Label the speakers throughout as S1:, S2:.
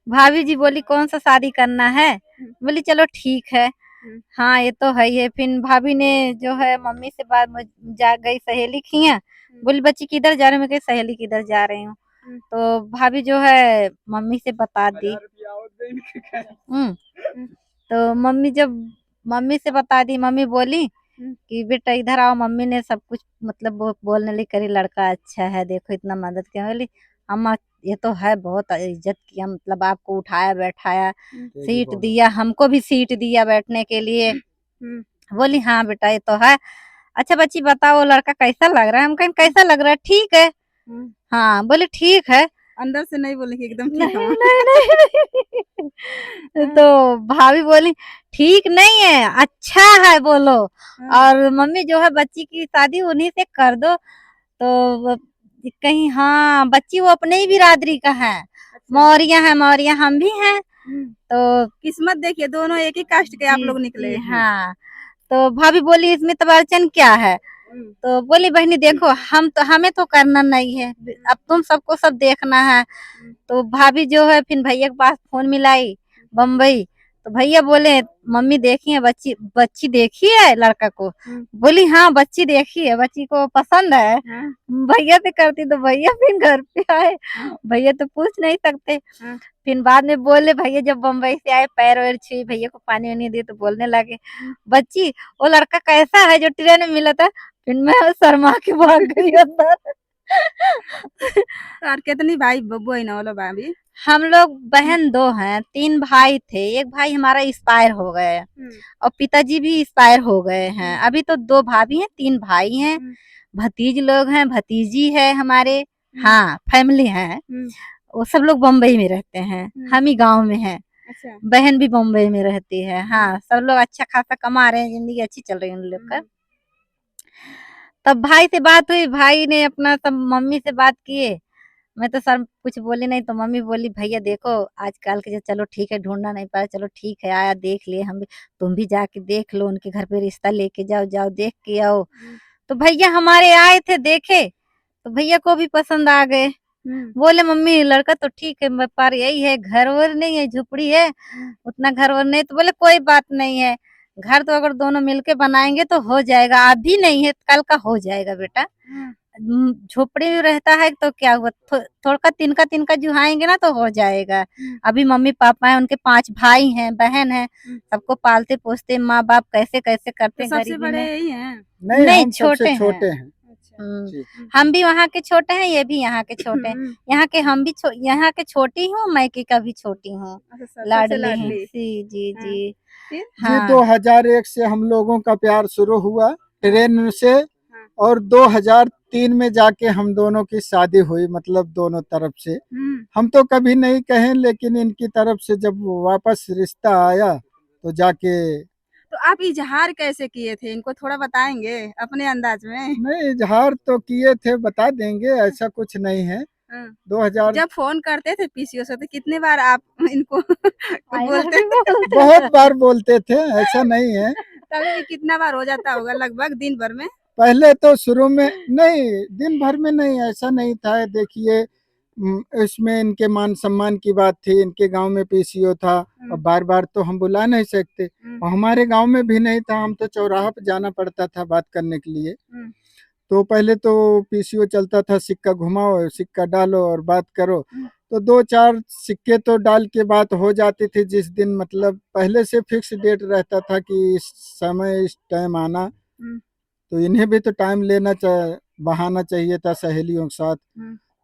S1: भाभी जी बोली कौन सा शादी करना है, बोली चलो ठीक है। हाँ ये तो है ही है। फिर भाभी ने जो है मम्मी से बात जा गई सहेली की है, बोली बच्ची किधर जा रहे हो, मैं कही सहेली किधर जा रही हूँ। तो भाभी जो है मम्मी से बता दी। तो मम्मी से बता दी, मम्मी बोली कि बेटा इधर आओ, मम्मी ने सब कुछ मतलब बोलने लगी करी लड़का अच्छा है, देखो इतना मदद किया। बोली अम्मा ये तो है, बहुत इज्जत किया, मतलब आपको उठाया बैठाया, सीट दिया, हमको भी सीट दिया बैठने के लिए। बोली हाँ बेटा ये तो है। अच्छा बच्ची बताओ लड़का कैसा लग रहा है, हम कहें कैसा लग रहा है, ठीक है। हाँ बोले ठीक है।
S2: अंदर से नहीं बोले कि एकदम ठीक
S1: नहीं
S2: है।
S1: नहीं नहीं तो भाभी बोली ठीक नहीं है, अच्छा है बोलो। और मम्मी जो है बच्ची की शादी उन्हीं से कर दो। तो कहीं हाँ बच्ची वो अपने ही बिरादरी का है, मौर्या है, मौर्या हम भी हैं। तो
S2: किस्मत देखिए, दोनों एक ही कास्ट के आप लोग निकले।
S1: हाँ तो भाभी बोली इसमें तबार्चन क्या है। तो बोली बहनी देखो हम तो, हमें तो करना नहीं है, अब तुम सबको सब देखना है। तो भाभी जो है फिर भैया के पास फोन मिलाई बम्बई। तो भैया बोले मम्मी देखी है बच्ची, बच्ची देखी है लड़का को। बोली हाँ बच्ची देखी है, बच्ची को पसंद है। भैया से करती तो भैया फिर घर पे आए, भैया तो पूछ नहीं सकते। फिर बाद में बोले भैया जब बम्बई से आए, पैर वैर छुई, भैया को पानी वानी दिए तो बोलने लगे बच्ची वो लड़का कैसा है जो ट्रेन में मिला था। फिर मैं शर्मा के भाग गई अंदर।
S2: और कितनी भाई बहन वाला भाभी?
S1: हम लोग बहन दो हैं, 3 भाई थे, एक भाई हमारा एक्सपायर हो गए और पिताजी भी एक्सपायर हो गए हैं। अभी तो 2 भाभी हैं, 3 भाई हैं, भतीज लोग हैं, भतीजी है हमारे। हाँ फैमिली है। वो सब लोग बम्बई में रहते हैं, हम ही गांव में हैं।
S2: अच्छा।
S1: बहन भी बम्बई में रहती है। हाँ सब लोग अच्छा खासा कमा रहे हैं, जिंदगी अच्छी चल रही है उन लोग का। तब भाई से बात हुई, भाई ने अपना सब मम्मी से बात किए। मैं तो सर कुछ बोली नहीं, तो मम्मी बोली भैया देखो आजकल के जो, चलो ठीक है ढूंढना नहीं पाया, चलो ठीक है आया देख लिए हम भी, तुम भी जाके देख लो उनके घर पे रिश्ता लेके जाओ, जाओ देख के आओ। तो भैया हमारे आए थे देखे, तो भैया को भी पसंद आ गए। बोले मम्मी लड़का तो ठीक है, पर यही है घर वर नहीं है, झुपड़ी है, उतना घर वर नहीं। तो बोले कोई बात नहीं है, घर तो अगर दोनों मिलके बनाएंगे तो हो जाएगा, अभी नहीं है कल का हो जाएगा बेटा। झोपड़ी में रहता है तो क्या हुआ, थोड़ा तिनका तिनका जुहाएंगे ना तो हो जाएगा। अभी मम्मी पापा हैं, उनके 5 भाई हैं, बहन है, सबको पालते पोसते, माँ बाप कैसे कैसे करते
S2: तो सबसे
S1: गरीबी
S2: बड़े
S1: में।
S2: यही हैं?
S1: नहीं
S3: हम
S1: छोटे
S3: सबसे छोटे
S1: हैं।
S3: हैं।
S1: हम भी वहाँ के छोटे हैं, ये भी यहाँ के छोटे हैं। यहाँ के हम भी यहाँ के छोटी हूँ, मैके का भी छोटी हूँ,
S2: अच्छा, सबसे
S1: लाडली हूँ।
S2: लाडली।
S1: जी जी
S2: हाँ,
S1: जी
S2: फिर?
S3: जी
S1: हाँ
S3: 2001 से हम लोगों का प्यार शुरू हुआ ट्रेन से,
S2: हाँ।
S3: और 2003 में जाके हम दोनों की शादी हुई, मतलब दोनों तरफ से। हम तो कभी नहीं कहें, लेकिन इनकी तरफ से जब वापस रिश्ता आया तो जाके।
S2: तो आप इजहार कैसे किए थे, इनको थोड़ा बताएंगे अपने अंदाज में?
S3: नहीं इजहार तो किए थे, बता देंगे, ऐसा कुछ नहीं है।
S2: हाँ।
S3: 2000
S2: जब फोन करते थे पीसीओ से तो कितने बार आप इनको
S1: I
S2: बोलते
S1: love
S2: थे?
S1: you
S3: बहुत बार बोलते थे, ऐसा नहीं है।
S2: कभी भी कितना बार हो जाता होगा लगभग दिन भर में?
S3: पहले तो शुरू में नहीं, दिन भर में नहीं, ऐसा नहीं था। देखिए इसमें इनके मान सम्मान की बात थी, इनके गांव में पीसीओ था, और बार बार तो हम बुला नहीं सकते, और हमारे गांव में भी नहीं था, हम तो चौराहा पे जाना पड़ता था बात करने के लिए। तो पहले तो पीसीओ चलता था, सिक्का घुमाओ सिक्का डालो और बात करो। तो 2-4 सिक्के तो डाल के बात हो जाती थी, जिस दिन मतलब पहले से फिक्स डेट रहता था कि इस समय इस टाइम आना। तो इन्हें भी तो टाइम बहाना चाहिए था सहेलियों के साथ।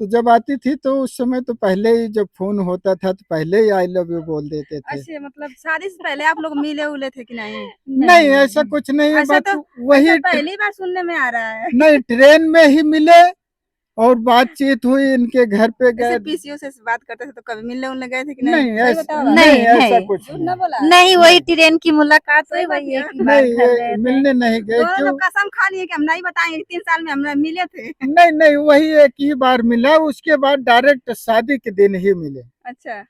S3: तो जब आती थी तो उस समय तो पहले ही जब फोन होता था तो पहले ही आई लव यू बोल देते थे।
S2: अच्छा, मतलब शादी से पहले आप लोग मिले उले थे कि नहीं?
S3: नहीं ऐसा कुछ नहीं है,
S2: ऐसा
S3: बस
S2: तो
S3: वही
S2: ऐसा पहली बार सुनने में आ रहा है।
S3: नहीं ट्रेन में ही मिले और बातचीत हुई, इनके घर पे
S2: जैसे
S3: गए।
S2: पीसीओ से बात करते थे तो कभी मिलने उलने गए थे कि नहीं?
S3: नहीं
S2: सही
S3: ऐसा
S2: बताओ।
S3: नहीं,
S1: नहीं
S3: ऐसा
S1: नहीं
S3: कुछ
S2: झूठ
S3: नहीं।
S2: ना बोला?
S1: नहीं, वही ट्रेन की मुलाकात हुई,
S2: सही बात
S1: वही
S2: किया?
S1: एक ही बार
S3: नहीं
S1: घर
S3: ये
S1: गए थे।
S3: मिलने नहीं गए,
S2: दोनों
S3: क्यों?
S2: लोग कसम खा लिए कि हम नहीं बताएंगे, 3 साल में हम मिले थे।
S3: नहीं नहीं वही एक ही बार मिला, उसके बाद डायरेक्ट शादी के दिन ही मिले।
S2: अच्छा।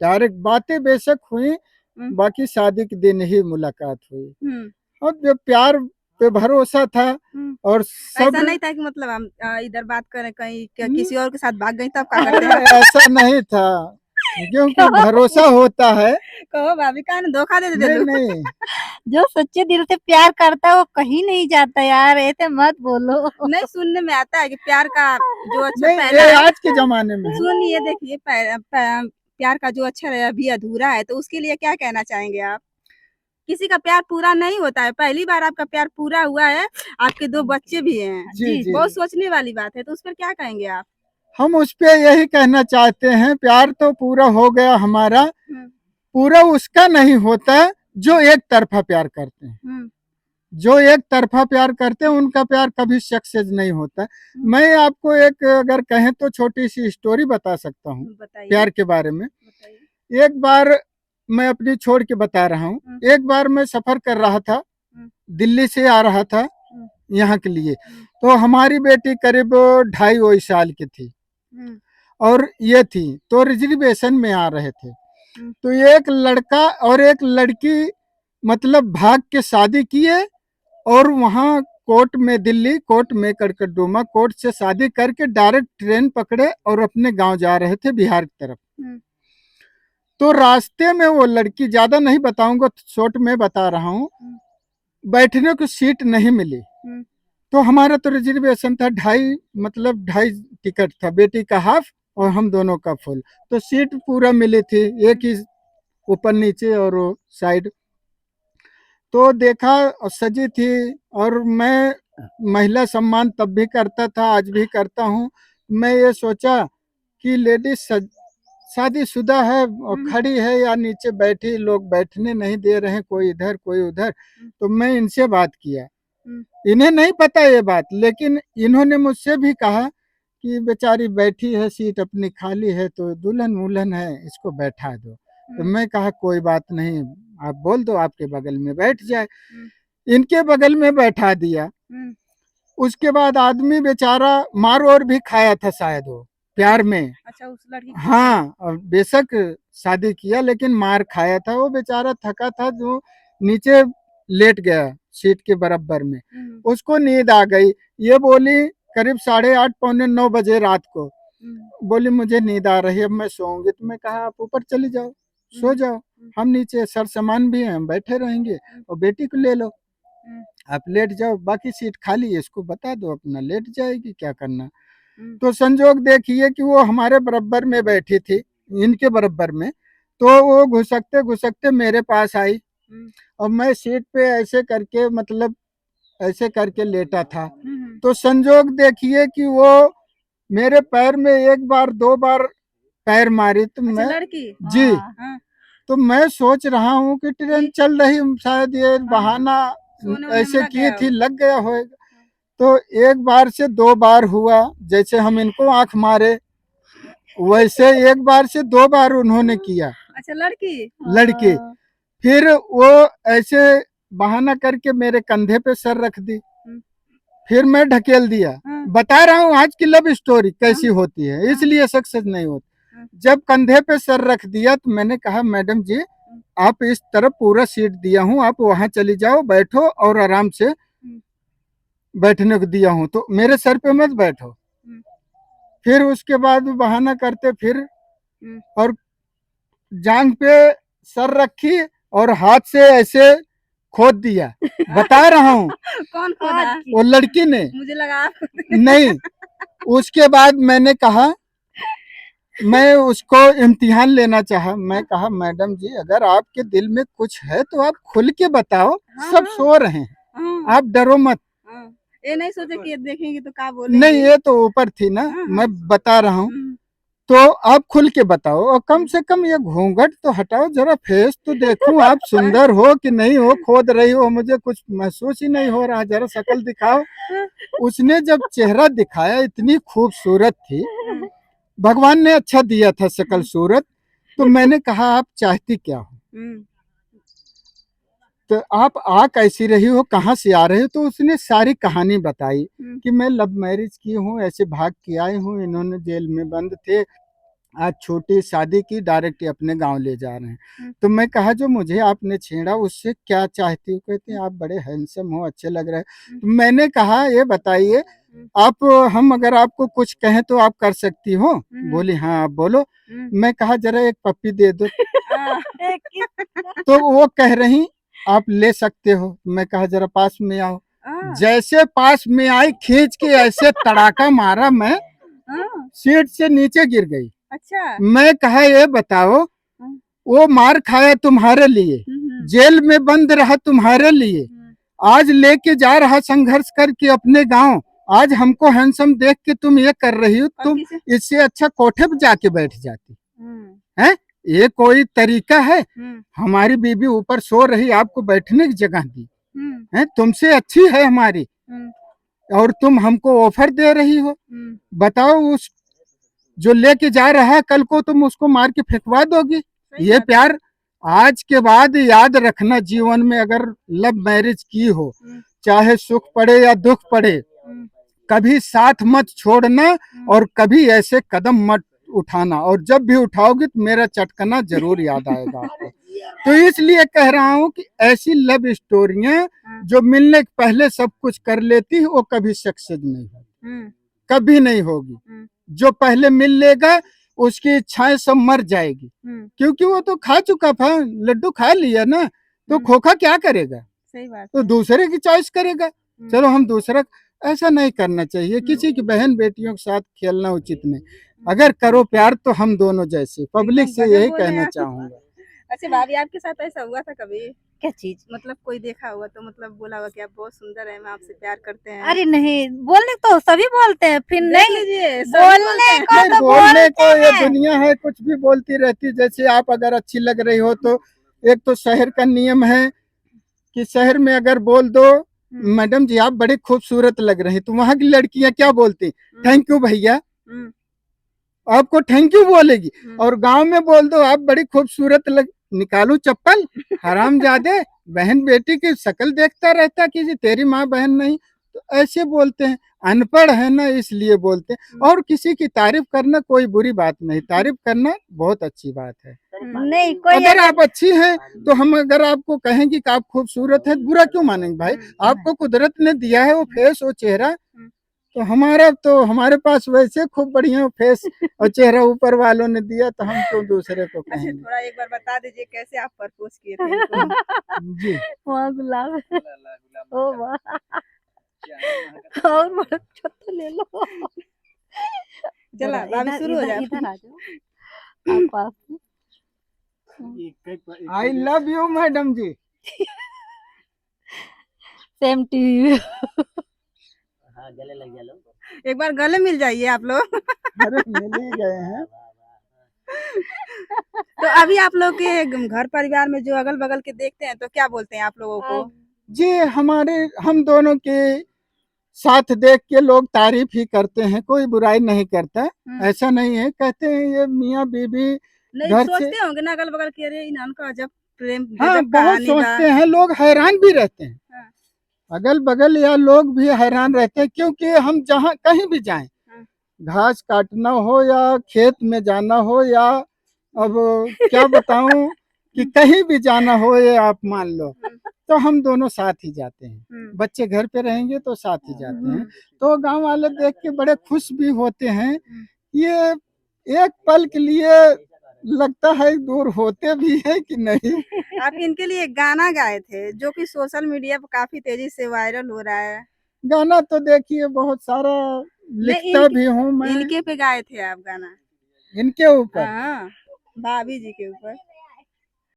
S3: डायरेक्ट बातें बेशक हुई,
S2: हम्म।
S3: बाकी शादी के दिन ही मुलाकात हुई।
S2: हम्म।
S3: और जो प्यार पे भरोसा था और
S2: ऐसा
S3: सब।
S2: नहीं था कि मतलब हम इधर बात करें कहीं
S3: हम्म,
S2: किसी और के साथ भाग गई तब क्या करते हैं?
S3: ऐसा नहीं था। क्योंकि भरोसा होता है।
S2: कहो भाभी का धोखा दे दे
S3: नहीं
S2: दो।
S3: नहीं
S1: जो सच्चे दिल से प्यार करता है वो कहीं नहीं जाता यार, ऐसे मत बोलो।
S2: नहीं, सुनने में आता है कि प्यार का जो अच्छा
S3: नहीं,
S2: पहला
S3: ये
S2: है,
S3: आज के जमाने में है।
S2: सुनिए देखिए, प्यार का जो अक्षर है अभी अधूरा है, तो उसके लिए क्या कहना चाहेंगे आप? किसी का प्यार पूरा नहीं होता है, पहली बार आपका प्यार पूरा हुआ है, आपके 2 बच्चे भी हैं,
S3: जी जी
S2: बहुत सोचने वाली बात है, तो उस पर क्या कहेंगे आप?
S3: हम उस पे यही कहना चाहते हैं, प्यार तो पूरा हो गया हमारा,
S2: हुँ,
S3: पूरा उसका नहीं होता जो एक तरफा प्यार करते हैं।
S2: हुँ,
S3: जो एक तरफा प्यार करते हैं उनका प्यार कभी सक्सेस नहीं होता। मैं आपको एक अगर कहें तो छोटी सी स्टोरी बता सकता हूँ
S2: बताइए,
S3: प्यार के बारे में।
S2: बताइए।
S3: एक बार मैं अपनी छोड़ के बता रहा हूँ। एक बार मैं सफर कर रहा था, दिल्ली से आ रहा था यहाँ के लिए। तो हमारी बेटी करीब 2.5 साल की थी और ये थी, तो रिजर्वेशन में आ रहे थे। तो एक लड़का और एक लड़की मतलब भाग के शादी किए और वहाँ कोर्ट में, दिल्ली कोर्ट में, कड़कड़डूमा कोर्ट से शादी करके डायरेक्ट ट्रेन पकड़े और अपने गांव जा रहे थे बिहार की तरफ। तो रास्ते में वो लड़की, ज्यादा नहीं बताऊंगा, शॉर्ट में बता रहा हूँ, बैठने को सीट नहीं मिली। तो हमारा तो रिजर्वेशन था 2.5, मतलब 2.5 टिकट था, बेटी का हाफ और हम दोनों का फुल। तो सीट पूरा मिली थी, एक ही ऊपर नीचे और वो साइड। तो देखा और सजी थी, और मैं महिला सम्मान तब भी करता था, आज भी करता हूँ। मैं ये सोचा कि लेडीज शादीशुदा है और खड़ी है या नीचे बैठी, लोग बैठने नहीं दे रहे हैं, कोई इधर कोई उधर। तो मैं इनसे बात किया, इन्हें नहीं पता ये बात, लेकिन इन्होंने मुझसे भी कहा कि बेचारी बैठी है, सीट अपनी खाली है, तो दुल्हन वुल्हन है, इसको बैठा दो। तो मैं कहा कोई बात नहीं, आप बोल दो आपके बगल में बैठ जाए। इनके बगल में बैठा दिया। उसके बाद आदमी बेचारा मार और भी खाया था शायद वो प्यार में।
S2: अच्छा, उस लड़की
S3: हाँ, और बेशक शादी किया लेकिन मार खाया था वो बेचारा, थका था, जो नीचे लेट गया सीट के बराबर में। उसको नींद आ गई। ये बोली करीब 8:30 पौने 9 बजे रात को, बोली मुझे नींद आ रही है, अब मैं सोऊंगी। तो मैं कहा आप ऊपर चली जाओ, सो जाओ, हम नीचे सर सामान भी हैं, हम बैठे रहेंगे, और बेटी को ले लो, आप लेट जाओ, बाकी सीट खाली है, इसको बता दो अपना लेट जाएगी, क्या करना। तो संजोग देखिए कि वो हमारे बराबर में बैठी थी, इनके बराबर में। तो वो घुसकते घुसकते मेरे पास आई और मैं सीट पे ऐसे करके, मतलब ऐसे करके लेटा था। तो संजोग देखिए कि वो मेरे पैर में 1 बार 2 बार पैर मारी। तो
S2: अच्छा,
S3: मैं,
S2: लड़की?
S3: जी,
S2: हाँ,
S3: तो मैं सोच रहा हूँ कि ट्रेन चल रही, शायद ये बहाना
S2: सोने-वोने में
S3: ऐसे
S2: लग
S3: की
S2: गया
S3: थी,
S2: हो।
S3: लग गया होगा। तो 1 बार से 2 बार हुआ, जैसे हम इनको आंख मारे वैसे 1 बार से 2 बार उन्होंने किया,
S2: अच्छा, लड़की?
S3: लड़की। फिर वो ऐसे बहाना करके मेरे कंधे पे सर रख दी, फिर मैं ढकेल दिया। बता रहा हूँ आज की लव स्टोरी कैसी होती है, इसलिए सक्सेस नहीं होती। जब कंधे पे सर रख दिया तो मैंने कहा मैडम जी, आप इस तरफ पूरा सीट दिया हूँ, आप वहां चली जाओ, बैठो और आराम से बैठने को दिया हूँ, तो मेरे सर पे मत बैठो। फिर उसके बाद बहाना करते फिर, और जांग पे सर रखी और हाथ से ऐसे खोद दिया। बता रहा हूँ
S2: कौन खोदा?
S3: वो लड़की ने।
S2: मुझे लगा आप
S3: नहीं, उसके बाद मैंने कहा, मैं उसको इम्तिहान लेना चाहा। मैं कहा मैडम जी, अगर आपके दिल में कुछ है तो आप खुल के बताओ, सब सो रहे हैं, आप डरो मत।
S2: ये नहीं सोचे कि ये देखेंगे तो क्या बोलेंगे।
S3: नहीं, ये तो ऊपर थी ना, मैं बता रहा हूँ, तो आप खुल के बताओ, और कम से कम ये घूंघट तो हटाओ, जरा फेस तो देखूं आप सुंदर हो कि नहीं हो, खोद रही हो, मुझे कुछ महसूस ही नहीं हो रहा, जरा शक्ल दिखाओ। उसने जब चेहरा दिखाया, इतनी खूबसूरत थी, भगवान ने अच्छा दिया था शक्ल सूरत। तो मैंने कहा आप चाहती क्या हो, तो आप आ कैसी रही हो, कहाँ से आ रहे हो। तो उसने सारी कहानी बताई कि मैं लव मैरिज की हूँ, ऐसे भाग के आई हूँ, इन्होंने जेल में बंद थे, आज छोटी शादी की, डायरेक्ट अपने गांव ले जा रहे हैं। तो मैं कहा जो मुझे आपने छेड़ा उससे क्या चाहती हो? कहते आप बड़े हैंडसम हो, अच्छे लग रहे हैं। तो मैंने कहा ये बताइए आप, हम अगर आपको कुछ कहें तो आप कर सकती हो? बोली हाँ आप बोलो। मैं कहा जरा एक पप्पी दे दो। तो वो कह रही आप ले सकते हो। मैं कहा जरा पास में आओ। जैसे पास में आई, खींच के ऐसे तड़ाका मारा, मैं सीट से नीचे गिर गई।
S2: अच्छा।
S3: मैं कहा ये बताओ, वो मार खाया तुम्हारे लिए, जेल में बंद रहा तुम्हारे लिए, आज लेके जा रहा संघर्ष करके अपने गांव, आज हमको हैंडसम देख के तुम ये कर रही हो, तुम इससे अच्छा कोठे पे जाके बैठ जाती है। ये कोई तरीका है? हमारी बीबी ऊपर सो रही, आपको बैठने की जगह दी है, तुमसे अच्छी है हमारी, और तुम हमको ऑफर दे रही हो। बताओ, उस जो लेके जा रहा है कल को तुम उसको मार के फेंकवा दोगी? ये प्यार? आज के बाद याद रखना, जीवन में अगर लव मैरिज की हो, चाहे सुख पड़े या दुख पड़े, कभी साथ मत छोड़ना और कभी ऐसे कदम मत उठाना, और जब भी उठाओगे तो मेरा चटकना जरूर याद आएगा आपको। तो इसलिए कह रहा हूँ कि ऐसी लव स्टोरियां जो मिलने के पहले सब कुछ कर लेती है, वो कभी सक्सेस नहीं होगी, कभी नहीं होगी। जो पहले मिल लेगा उसकी इच्छाएं सब मर जाएगी, क्योंकि वो तो खा चुका था, लड्डू खा लिया ना, तो खोखा क्या करेगा?
S2: सही बात
S3: तो दूसरे की चॉइस करेगा। चलो हम दूसरा, ऐसा नहीं करना चाहिए। किसी की बहन बेटियों के साथ खेलना उचित नहीं। अगर करो प्यार तो हम दोनों जैसे। पब्लिक से यही कहना चाहूंगा।
S2: अच्छा भाभी, आपके साथ ऐसा हुआ था कभी?
S1: क्या चीज?
S2: मतलब कोई देखा हुआ तो मतलब बोला हुआ कि आप बहुत सुंदर है, मैं आपसे प्यार करते हैं?
S1: अरे नहीं, बोलने तो सभी बोलते हैं, फिर नहीं
S2: लीजिए,
S1: बोलने को तो
S3: बोलने को
S1: बोलते
S3: ये
S1: हैं।
S3: दुनिया है, कुछ भी बोलती रहती। जैसे आप अगर अच्छी लग रही हो तो एक तो शहर का नियम है कि शहर में अगर बोल दो मैडम जी आप बड़ी खूबसूरत लग रही, तो वहां की लड़कियां क्या बोलती? थैंक यू भैया, आपको थैंक यू बोलेगी। और गांव में बोल दो आप बड़ी खूबसूरत लग, निकालू चप्पल, हरामजादे, बहन बेटी की शक्ल देखता रहता कि तेरी माँ बहन नहीं। तो ऐसे बोलते हैं, अनपढ़ है ना इसलिए बोलते हैं। और किसी की तारीफ करना कोई बुरी बात नहीं, तारीफ करना बहुत अच्छी बात है।
S1: नहीं, कोई
S3: अगर आप अच्छी हैं तो हम अगर आपको कहेंगे कि आप खूबसूरत है, बुरा क्यों मानेंगे भाई? आपको कुदरत ने दिया है वो फेस, वो चेहरा, तो हमारे पास वैसे खूब बढ़िया फेस और चेहरा ऊपर वालों ने दिया, तो हम क्यों दूसरे को
S2: अच्छा,
S3: कहेंगे?
S2: थोड़ा एक बार बता दीजिए कैसे आप प्रपोज किए थे इनको?
S3: जी
S1: वहाँ गुलाब ओ वाह, और बड़ा छोटा ले लो।
S2: चला भाभी शुरू हो जाए।
S1: इधर आ जाओ आप पास।
S3: I love you madam ji.
S1: Same to you.
S4: गले लग जा लो।
S2: एक बार गले मिल जाइए आप लोग।
S3: अरे मिल ही गए हैं।
S2: तो अभी आप लोग के घर परिवार में जो अगल बगल के देखते हैं तो क्या बोलते हैं आप लोगों को?
S3: जी हम दोनों के साथ देख के लोग तारीफ ही करते हैं, कोई बुराई नहीं करता। ऐसा नहीं है, कहते हैं ये मियाँ बीबी
S2: नहीं
S3: घर से,
S2: सोचते होंगे ना अगल बगल के, अरे इनका जब प्रेम
S3: हाँ
S2: गजब
S3: बहुत
S2: कहानी बा।
S3: सोचते हैं, लोग हैरान भी रहते हैं। अगल बगल या लोग भी हैरान रहते हैं, क्योंकि हम जहाँ कहीं भी जाएं, घास काटना हो या खेत में जाना हो या अब क्या बताऊं कि कहीं भी जाना हो, ये आप मान लो, तो हम दोनों साथ ही जाते हैं। बच्चे घर पे रहेंगे तो साथ ही जाते हैं। तो गांव वाले देख के बड़े खुश भी होते हैं। ये एक पल के लिए लगता है दूर होते भी है कि नहीं।
S2: आप इनके लिए एक गाना गाए थे जो कि सोशल मीडिया पर काफी तेजी से वायरल हो रहा है।
S3: गाना तो देखिए बहुत सारा लिखता भी हूँ मैं।
S2: इनके पे गाए थे आप गाना?
S3: इनके ऊपर?
S2: हाँ, भाभी जी के ऊपर।